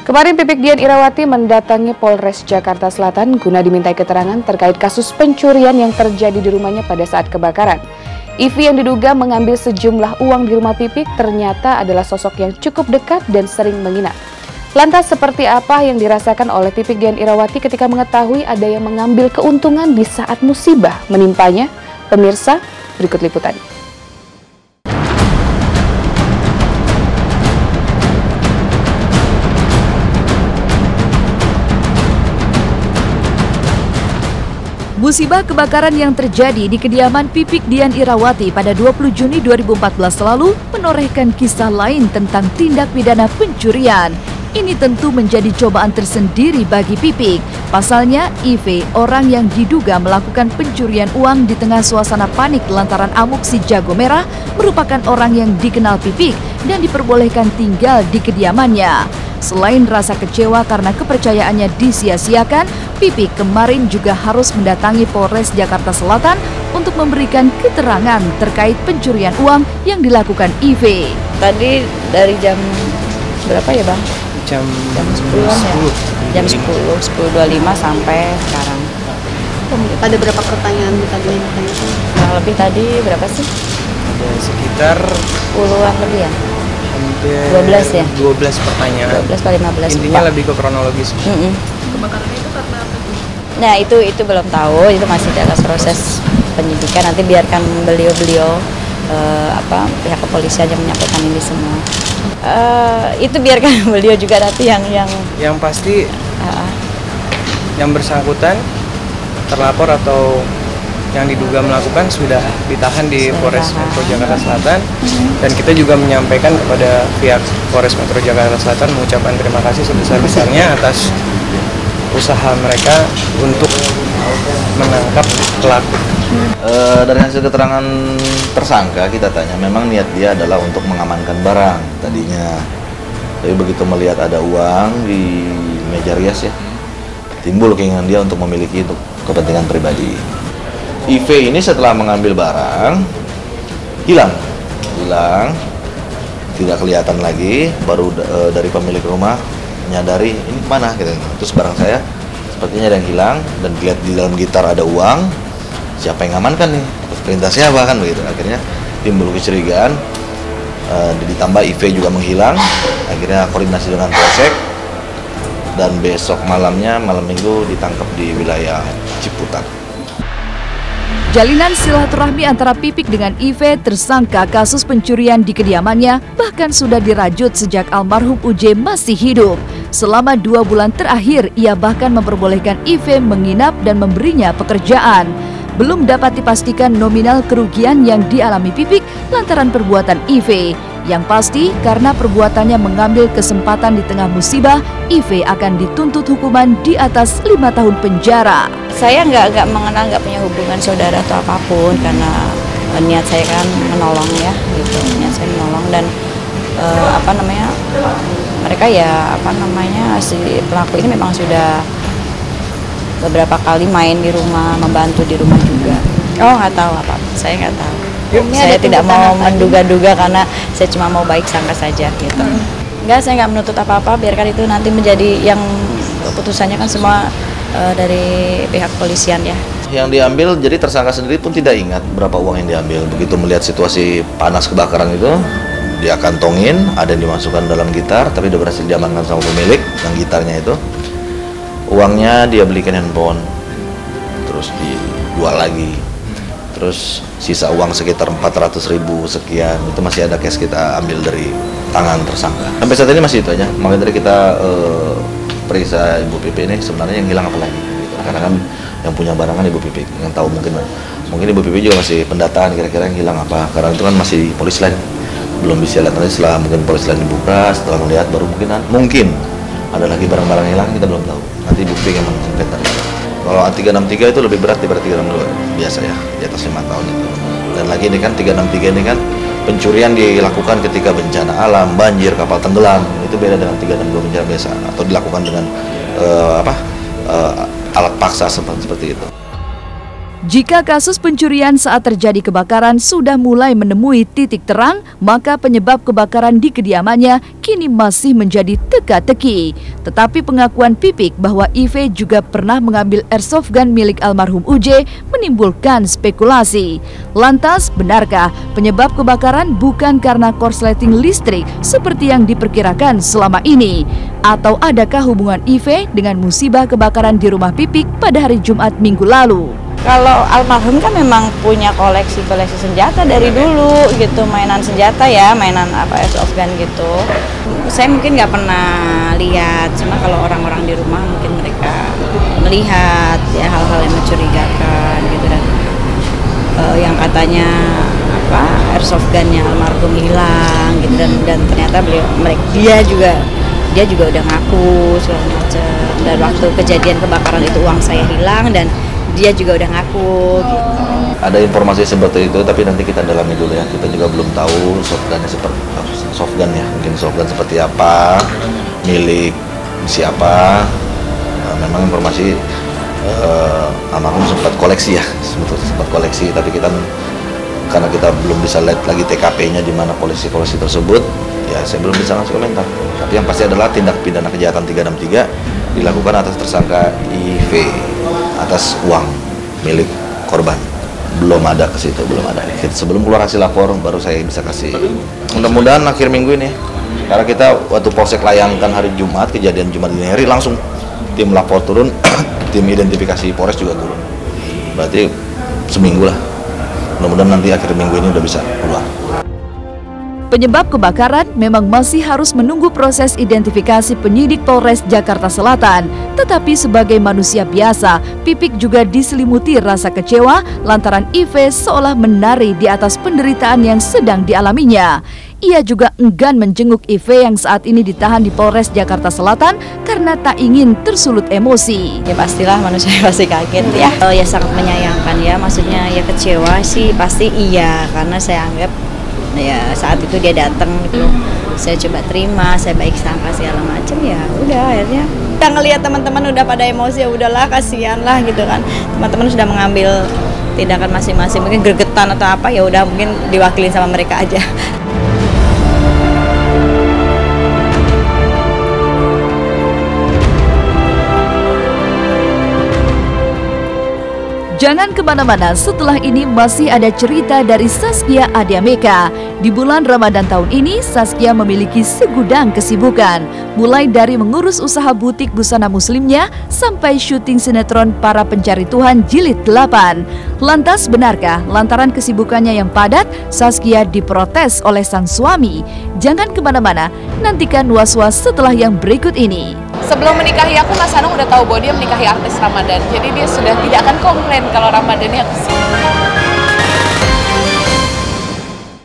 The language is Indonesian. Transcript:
Kemarin Pipik Dian Irawati mendatangi Polres Jakarta Selatan guna dimintai keterangan terkait kasus pencurian yang terjadi di rumahnya pada saat kebakaran. Ivi yang diduga mengambil sejumlah uang di rumah Pipik ternyata adalah sosok yang cukup dekat dan sering menginap. Lantas seperti apa yang dirasakan oleh Pipik Dian Irawati ketika mengetahui ada yang mengambil keuntungan di saat musibah menimpanya? Pemirsa, berikut liputannya. Musibah kebakaran yang terjadi di kediaman Pipik Dian Irawati pada 20 Juni 2014 lalu menorehkan kisah lain tentang tindak pidana pencurian. Ini tentu menjadi cobaan tersendiri bagi Pipik. Pasalnya, Ive, orang yang diduga melakukan pencurian uang di tengah suasana panik lantaran amuk si jago merah, merupakan orang yang dikenal Pipik dan diperbolehkan tinggal di kediamannya. Selain rasa kecewa karena kepercayaannya disia-siakan, Pipik kemarin juga harus mendatangi Polres Jakarta Selatan untuk memberikan keterangan terkait pencurian uang yang dilakukan Ive. Tadi dari jam berapa ya Bang? Jam 10-an ya? Jam 10.25 sampai sekarang. Ada berapa pertanyaan tadi yang ditanyakan? Nah, lebih tadi berapa sih? Ada sekitar 10-an lebih ya? hampir 12 ya? 12 pertanyaan. 12 atau 15. Intinya lebih ke kronologis. Kebakaran itu karena apa? Nah itu belum tahu, itu masih dalam proses penyidikan. Nanti biarkan beliau pihak kepolisian yang menyampaikan ini semua. Itu biarkan beliau juga nanti yang pasti yang bersangkutan terlapor atau yang diduga melakukan sudah ditahan di Polres Metro Jakarta Selatan, dan kita juga menyampaikan kepada pihak Polres Metro Jakarta Selatan mengucapkan terima kasih sebesar-besarnya atas usaha mereka untuk menangkap pelaku. Dari hasil keterangan tersangka kita tanya, memang niat dia adalah untuk mengamankan barang tadinya. Tapi begitu melihat ada uang di meja rias ya, timbul keinginan dia untuk memiliki untuk kepentingan pribadi. Ive ini setelah mengambil barang hilang, tidak kelihatan lagi. Baru dari pemilik rumah menyadari ini mana gitu. Terus barang saya sepertinya ada yang hilang, dan dilihat di dalam gitar ada uang. Siapa yang ngamankan nih? Perintah siapa kan begitu. Akhirnya timbul kecurigaan. Ditambah Ive juga menghilang. Akhirnya koordinasi dengan Polsek, dan besok malamnya, malam Minggu, ditangkap di wilayah Ciputat. Jalinan silaturahmi antara Pipik dengan Ive, tersangka kasus pencurian di kediamannya, bahkan sudah dirajut sejak almarhum UJ masih hidup. Selama 2 bulan terakhir, ia bahkan memperbolehkan Ive menginap dan memberinya pekerjaan. Belum dapat dipastikan nominal kerugian yang dialami Pipik lantaran perbuatan Ive. Yang pasti, karena perbuatannya mengambil kesempatan di tengah musibah, Ive akan dituntut hukuman di atas 5 tahun penjara. Saya nggak mengenal, nggak punya hubungan saudara atau apapun, karena niat saya kan menolong ya, gitu. Niat saya menolong, dan mereka ya si pelaku ini memang sudah beberapa kali main di rumah, membantu di rumah juga. Oh, nggak tahu apa, saya nggak tahu. Saya tidak mau menduga-duga karena saya cuma mau baik sangka saja gitu. Enggak, saya nggak menuntut apa-apa, biarkan itu nanti menjadi yang keputusannya kan semua dari pihak kepolisian ya. Yang diambil, jadi tersangka sendiri pun tidak ingat berapa uang yang diambil. Begitu melihat situasi panas kebakaran itu, dia kantongin, ada yang dimasukkan dalam gitar, tapi udah berhasil diamankan sama pemilik yang gitarnya itu. Uangnya dia belikan handphone, terus dijual lagi. Terus sisa uang sekitar 400.000 sekian, itu masih ada cash kita ambil dari tangan tersangka. Sampai saat ini masih itu aja. Makanya tadi kita periksa Ibu Pipi ini sebenarnya yang hilang apa lagi gitu. Karena kan yang punya barang kan Ibu Pipi, yang tahu mungkin Ibu Pipi juga masih pendataan kira-kira yang hilang apa. Karena itu kan masih polis lain, belum bisa lihat. Nanti setelah mungkin polis lain dibuka, setelah melihat baru mungkin ada lagi barang-barang hilang, kita belum tahu. Nanti Ibu Pipi yang menginventaris. Kalau 363 itu lebih berat daripada 362 biasa ya, di atas 5 tahun itu. Dan lagi ini kan 363 ini kan pencurian dilakukan ketika bencana alam, banjir, kapal tenggelam. Itu beda dengan 362 bencana biasa, atau dilakukan dengan alat paksa seperti itu. Jika kasus pencurian saat terjadi kebakaran sudah mulai menemui titik terang, maka penyebab kebakaran di kediamannya kini masih menjadi teka-teki. Tetapi pengakuan Pipik bahwa IV juga pernah mengambil airsoft gun milik almarhum UJ menimbulkan spekulasi. Lantas, benarkah penyebab kebakaran bukan karena korsleting listrik seperti yang diperkirakan selama ini? Atau adakah hubungan IV dengan musibah kebakaran di rumah Pipik pada hari Jumat minggu lalu? Kalau almarhum kan memang punya koleksi senjata dari dulu gitu, mainan senjata ya, mainan airsoft gun gitu. Saya mungkin nggak pernah lihat, cuma kalau orang-orang di rumah mungkin mereka melihat ya hal-hal yang mencurigakan gitu, dan yang katanya airsoft gunnya almarhum hilang gitu, dan ternyata dia juga udah ngaku segala macam, dan waktu kejadian kebakaran itu uang saya hilang dan dia juga udah ngaku gitu. Ada informasi seperti itu, tapi nanti kita dalami dulu ya. Kita juga belum tahu soft gun ya, mungkin soft gun seperti apa, milik siapa. Memang informasi almarhum sempat koleksi ya, sempat koleksi, tapi karena kita belum bisa lihat lagi TKP-nya di mana koleksi tersebut, ya saya belum bisa ngasih komentar. Tapi yang pasti adalah tindak pidana kejahatan 363 dilakukan atas tersangka IV atas uang milik korban. Belum ada ke situ, belum ada. Sebelum keluar hasil lapor baru saya bisa kasih. Mudah-mudahan akhir minggu ini. Karena kita waktu Polsek Layangkan hari Jumat, kejadian Jumat dini hari, langsung tim lapor turun, tim identifikasi Polres juga turun. Berarti seminggu lah. Mudah-mudahan nanti akhir minggu ini udah bisa keluar. Penyebab kebakaran memang masih harus menunggu proses identifikasi penyidik Polres Jakarta Selatan. Tetapi sebagai manusia biasa, Pipik juga diselimuti rasa kecewa lantaran IV seolah menari di atas penderitaan yang sedang dialaminya. Ia juga enggan menjenguk IV yang saat ini ditahan di Polres Jakarta Selatan karena tak ingin tersulut emosi. Ya pastilah manusia pasti kaget ya. Ya sangat menyayangkan ya, maksudnya ya kecewa sih pasti iya, karena saya anggap ya saat itu dia datang gitu, saya coba terima, saya baik sangka segala macam, ya udah akhirnya kita ngelihat teman-teman udah pada emosi, ya udahlah kasihan lah gitu kan, teman-teman sudah mengambil tindakan masing-masing, mungkin gregetan atau apa, ya udah mungkin diwakilin sama mereka aja. Jangan kemana-mana, setelah ini masih ada cerita dari Saskia Adiameka. Di bulan Ramadan tahun ini, Saskia memiliki segudang kesibukan. Mulai dari mengurus usaha butik busana muslimnya, sampai syuting sinetron Para Pencari Tuhan Jilid 8. Lantas benarkah lantaran kesibukannya yang padat, Saskia diprotes oleh sang suami? Jangan kemana-mana, nantikan was-was setelah yang berikut ini. Sebelum menikahi aku, Mas Anung udah tahu bahwa dia menikahi artis Ramadan. Jadi dia sudah tidak akan komplain kalau Ramadannya kesini.